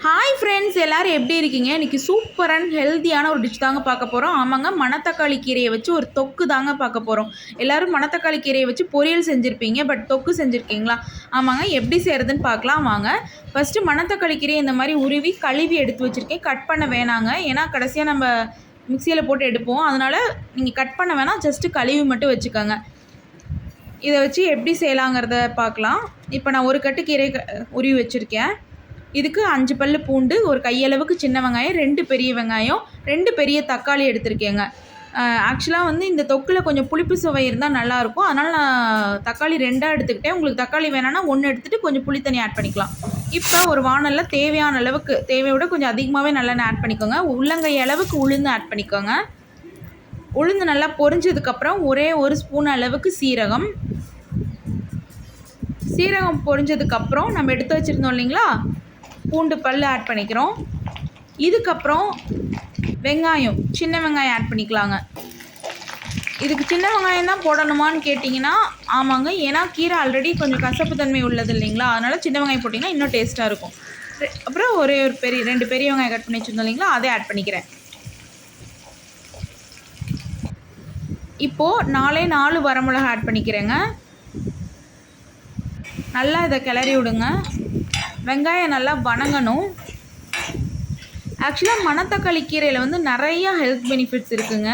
Hi friends, எல்லோரும் எப்படி இருக்கீங்க? இன்றைக்கி சூப்பர் அண்ட் ஹெல்த்தியான ஒரு டிஷ் தாங்க பார்க்க போகிறோம். ஆமாங்க, மணத்தக்காளி கீரையை வச்சு ஒரு தொக்கு தாங்க பார்க்க போகிறோம். எல்லோரும் மணத்தக்காளி கீரையை வச்சு பொரியல் செஞ்சுருப்பீங்க, பட் தொக்கு செஞ்சுருக்கீங்களா? ஆமாங்க, எப்படி செய்கிறதுன்னு பார்க்கலாம் வாங்க. ஃபஸ்ட்டு மணத்தக்காளி கீரையை இந்த மாதிரி உருவி கழுவி எடுத்து வச்சுருக்கேன். கட் பண்ண வேணாங்க, ஏன்னா கடைசியாக நம்ம மிக்சியில் போட்டு எடுப்போம். அதனால் நீங்கள் கட் பண்ண வேணாம், ஜஸ்ட்டு கழுவி மட்டும் வச்சுக்கோங்க. இதை வச்சு எப்படி செய்யலாங்கிறத பார்க்கலாம். இப்போ நான் ஒரு கட்டு கீரை உருவி வச்சுருக்கேன். இதுக்கு 5 பல்லு பூண்டு, ஒரு கையளவுக்கு சின்ன வெங்காயம், 2 பெரிய வெங்காயம், 2 பெரிய தக்காளி எடுத்திருக்கேங்க. ஆக்சுவலாக இந்த தொக்கில் கொஞ்சம் புளிப்பு சுவை இருந்தால் நல்லாயிருக்கும். அதனால் நான் தக்காளி 2ஆக எடுத்துக்கிட்டேன். உங்களுக்கு தக்காளி வேணான்னா 1 எடுத்துகிட்டு கொஞ்சம் புளி தண்ணி ஆட் பண்ணிக்கலாம். இப்போ ஒரு வானலில் தேவையான அளவுக்கு, தேவையை விட கொஞ்சம் அதிகமாகவே நல்லெண்ணெய் ஆட் பண்ணிக்கோங்க. உள்ளங்கை அளவுக்கு உளுந்து ஆட் பண்ணிக்கோங்க. உளுந்து நல்லா பொரிஞ்சதுக்கப்புறம் ஒரே 1 ஸ்பூன் அளவுக்கு சீரகம் பொரிஞ்சதுக்கப்புறம் நம்ம எடுத்து வச்சுருந்தோம் இல்லைங்களா, பூண்டு பல் ஆட் பண்ணிக்கிறோம். இதுக்கப்புறம் வெங்காயம், சின்ன வெங்காயம் ஆட் பண்ணிக்கலாங்க. இதுக்கு சின்ன வெங்காயம் தான் போடணுமான்னு கேட்டிங்கன்னா ஆமாங்க, ஏன்னா கீரை ஆல்ரெடி கொஞ்சம் கசப்பு தன்மை உள்ளது இல்லைங்களா, அதனால் சின்ன வெங்காயம் போட்டிங்கன்னா இன்னும் டேஸ்ட்டாக இருக்கும். அப்புறம் ஒரு 2 பெரிய வெங்காயம் கட் பண்ணி வச்சுருந்தோம் இல்லைங்களா, அதை ஆட் பண்ணிக்கிறேன். இப்போது 4 வரமிளகா ஆட் பண்ணிக்கிறேங்க. நல்லா இதை கிளறி விடுங்க. வெங்காயம் நல்லா வணங்கணும். ஆக்சுவலாக மணத்தக்காளி கீரையில் நிறையா ஹெல்த் பெனிஃபிட்ஸ் இருக்குங்க.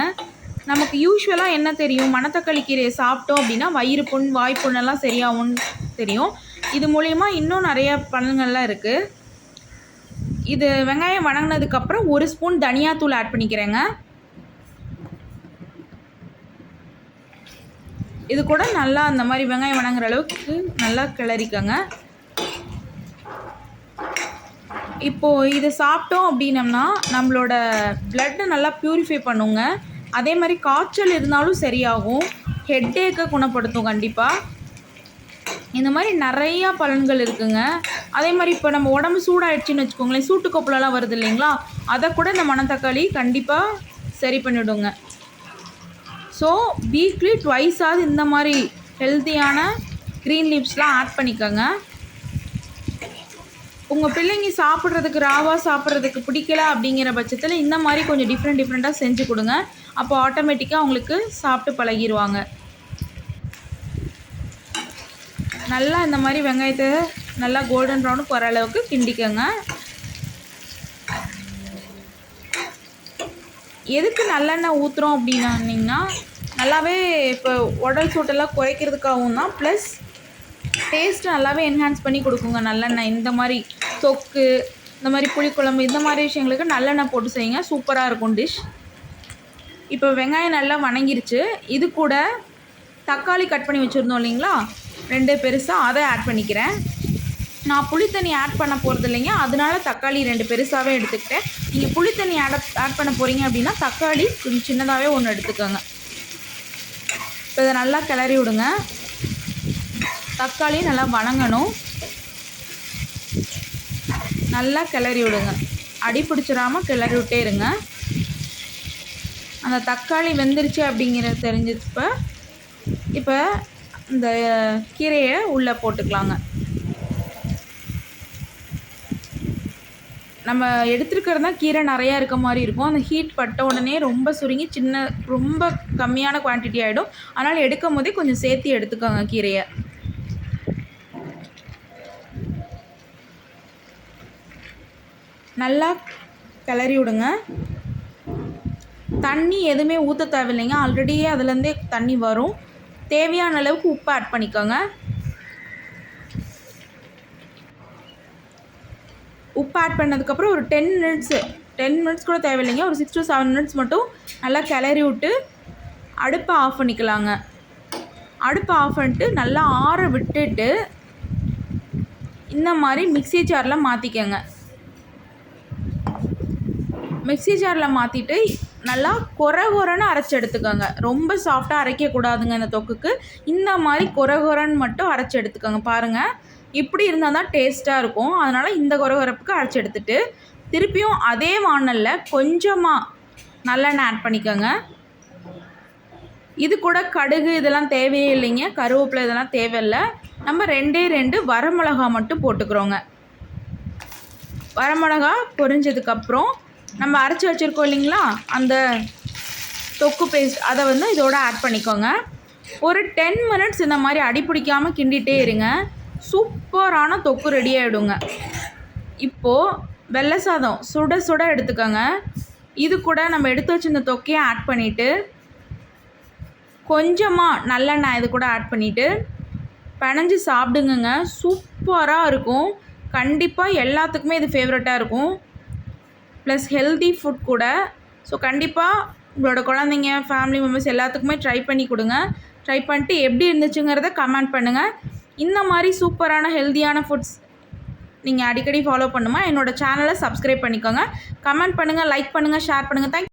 நமக்கு யூஸ்வலாக என்ன தெரியும், மணத்தக்காளி கீரையை சாப்பிட்டோம் அப்படின்னா வயிறு புண், வாய்ப்புண்ணெல்லாம் சரியாகும்னு தெரியும். இது மூலயமா இன்னும் நிறையா பலன்கள்லாம் இருக்குது. இது வெங்காயம் வணங்கினதுக்கப்புறம் 1 ஸ்பூன் தனியாத்தூள் ஆட் பண்ணிக்கிறேங்க. இது கூட நல்லா அந்த மாதிரி வெங்காயம் வணங்குற அளவுக்கு நல்லா கிளறிக்கோங்க. இப்போது இது சாப்பிட்டோம் அப்படின்னம்னா நம்மளோட பிளட்டை நல்லா ப்யூரிஃபை பண்ணுங்க. அதே மாதிரி காய்ச்சல் இருந்தாலும் சரியாகும். ஹெட்டேக்கை குணப்படுத்தும் கண்டிப்பாக. இந்த மாதிரி நிறையா பலன்கள் இருக்குங்க. அதே மாதிரி இப்போ நம்ம உடம்பு சூடாகிடுச்சின்னு வச்சுக்கோங்களேன், சூட்டுக்கொப்பலெல்லாம் வருது இல்லைங்களா, அதை கூட இந்த மணத்தக்காளி கண்டிப்பாக சரி பண்ணிவிடுங்க. ஸோ வீக்லி 2 இந்த மாதிரி ஹெல்த்தியான க்ரீன் லீவ்ஸ்லாம் ஆட் பண்ணிக்கோங்க. உங்கள் பிள்ளைங்க சாப்பிட்றதுக்கு, ராவாக சாப்பிட்றதுக்கு பிடிக்கல அப்படிங்கிற பட்சத்தில் இந்த மாதிரி கொஞ்சம் டிஃப்ரெண்ட்டாக செஞ்சு கொடுங்க. அப்போ ஆட்டோமேட்டிக்காக அவங்களுக்கு சாப்பிட்டு பழகிடுவாங்க. நல்லா இந்த மாதிரி வெங்காயத்தை நல்லா கோல்டன் ப்ரௌனுக்கு வர அளவுக்கு கிண்டிக்கோங்க. எதுக்கு நல்லெண்ணெய் ஊற்றுறோம் அப்படின்னா நல்லாவே இப்போ உடல் சூட்டெல்லாம் குறைக்கிறதுக்காகவும் தான், ப்ளஸ் டேஸ்ட்டு நல்லாவே என்ஹான்ஸ் பண்ணி கொடுக்குங்க நல்லெண்ணெய். இந்த மாதிரி தொக்கு, இந்த மாதிரி புளிக்குழம்பு, இந்த மாதிரி விஷயங்களுக்கு நல்லெண்ணெய் போட்டு செய்யுங்க, சூப்பராக இருக்கும் டிஷ். இப்போ வெங்காயம் நல்லா வணங்கிருச்சு. இது கூட தக்காளி கட் பண்ணி வச்சுருந்தோம் இல்லைங்களா, 2 பெருசாக, அதை ஆட் பண்ணிக்கிறேன். நான் புளித்தண்ணி ஆட் பண்ண போகிறது இல்லைங்க, அதனால தக்காளி 2 பெருசாகவே எடுத்துக்கிட்டேன். நீங்கள் புளித்தண்ணி ஆட் பண்ண போகிறீங்க அப்படின்னா தக்காளி கொஞ்சம் சின்னதாகவே 1 எடுத்துக்கோங்க. இப்போ இதை நல்லா கிளறி விடுங்க. தக்காளி நல்லா வணங்கணும். நல்லா கிளறி விடுங்க, அடி பிடிச்சிடாமல் கிளறி விட்டே இருங்க. அந்த தக்காளி வெந்துருச்சு அப்படிங்கிறது தெரிஞ்சப்போ இப்போ இந்த கீரையை உள்ளே போட்டுக்கலாங்க. நம்ம எடுத்துருக்கிறது தான் கீரை நிறையா இருக்க மாதிரி இருக்கும். அந்த ஹீட் பட்ட உடனே ரொம்ப சுருங்கி ரொம்ப கம்மியான குவான்டிட்டி ஆகிடும். அதனால் எடுக்கும் போதே கொஞ்சம் சேர்த்து எடுத்துக்கோங்க கீரையை. நல்லா கிளறி விடுங்க. தண்ணி எதுவுமே ஊற்ற தேவையில்லைங்க, ஆல்ரெடியே அதுலேருந்தே தண்ணி வரும். தேவையான அளவுக்கு உப்பு ஆட் பண்ணிக்கோங்க. உப்பு ஆட் பண்ணதுக்கப்புறம் ஒரு 10 மினிட்ஸ் கூட தேவையில்லைங்க, ஒரு 6 to 7 மினிட்ஸ் மட்டும் நல்லா கிளறி விட்டு அடுப்பை ஆஃப் பண்ணிக்கலாங்க. அடுப்பை ஆஃப் பண்ணிட்டு நல்லா ஆற விட்டுட்டு இந்த மாதிரி மிக்ஸி ஜாரில் மாற்றிக்கங்க. மிக்ஸி ஜாரில் மாற்றிட்டு நல்லா கொரன்னு அரைச்சி எடுத்துக்கோங்க. ரொம்ப சாஃப்டாக அரைக்கக்கூடாதுங்க இந்த தொக்குக்கு. இந்த மாதிரி கொரன்னு மட்டும் அரைச்சி எடுத்துக்கோங்க. பாருங்கள், இப்படி இருந்தால் தான் டேஸ்ட்டாக இருக்கும். அதனால் இந்த கொரப்புக்கு அரைச்சி எடுத்துகிட்டு திருப்பியும் அதே வானலில் கொஞ்சமாக நல்லெண்ணெய் ஆட் பண்ணிக்கோங்க. இது கூட கடுகு இதெல்லாம் தேவையே இல்லைங்க, கருவேப்பிலை இதெல்லாம் தேவையில்லை. நம்ம 2 வரமிளகா மட்டும் போட்டுக்கிறோங்க. வரமிளகா பொரிஞ்சதுக்கப்புறம் நம்ம அரைச்சி வச்சுருக்கோம் இல்லைங்களா, அந்த தொக்கு பேஸ்ட் அதை வந்து இதோட ஆட் பண்ணிக்கோங்க. ஒரு 10 மினிட்ஸ் இந்த மாதிரி அடி பிடிக்காமல் கிண்டிகிட்டே இருங்க. சூப்பரான தொக்கு ரெடி ஆகிடுங்க. இப்போது வெள்ளை சாதம் சுட சுட எடுத்துக்கோங்க. இது கூட நம்ம எடுத்து வச்சிருந்த தொக்கையை ஆட் பண்ணிவிட்டு கொஞ்சமாக நல்லெண்ணெய் இது கூட ஆட் பண்ணிவிட்டு பிணைஞ்சு சாப்பிடுங்க. சூப்பராக இருக்கும். கண்டிப்பாக எல்லாத்துக்குமே இது ஃபேவரட்டாக இருக்கும். ப்ளஸ் ஹெல்தி ஃபுட் கூட. ஸோ கண்டிப்பாக உங்களோட குழந்தைங்க, ஃபேமிலி மெம்பர்ஸ் எல்லாத்துக்குமே ட்ரை பண்ணி கொடுங்க. ட்ரை பண்ணிட்டு எப்படி இருந்துச்சுங்கிறத கமெண்ட் பண்ணுங்கள். இந்த மாதிரி சூப்பரான ஹெல்தியான ஃபுட்ஸ் நீங்கள் அடிக்கடி ஃபாலோ பண்ணுமா என்னோடய சேனலை சப்ஸ்கிரைப் பண்ணிக்கோங்க. கமெண்ட் பண்ணுங்கள், லைக் பண்ணுங்கள், ஷேர் பண்ணுங்கள். தேங்க்யூ.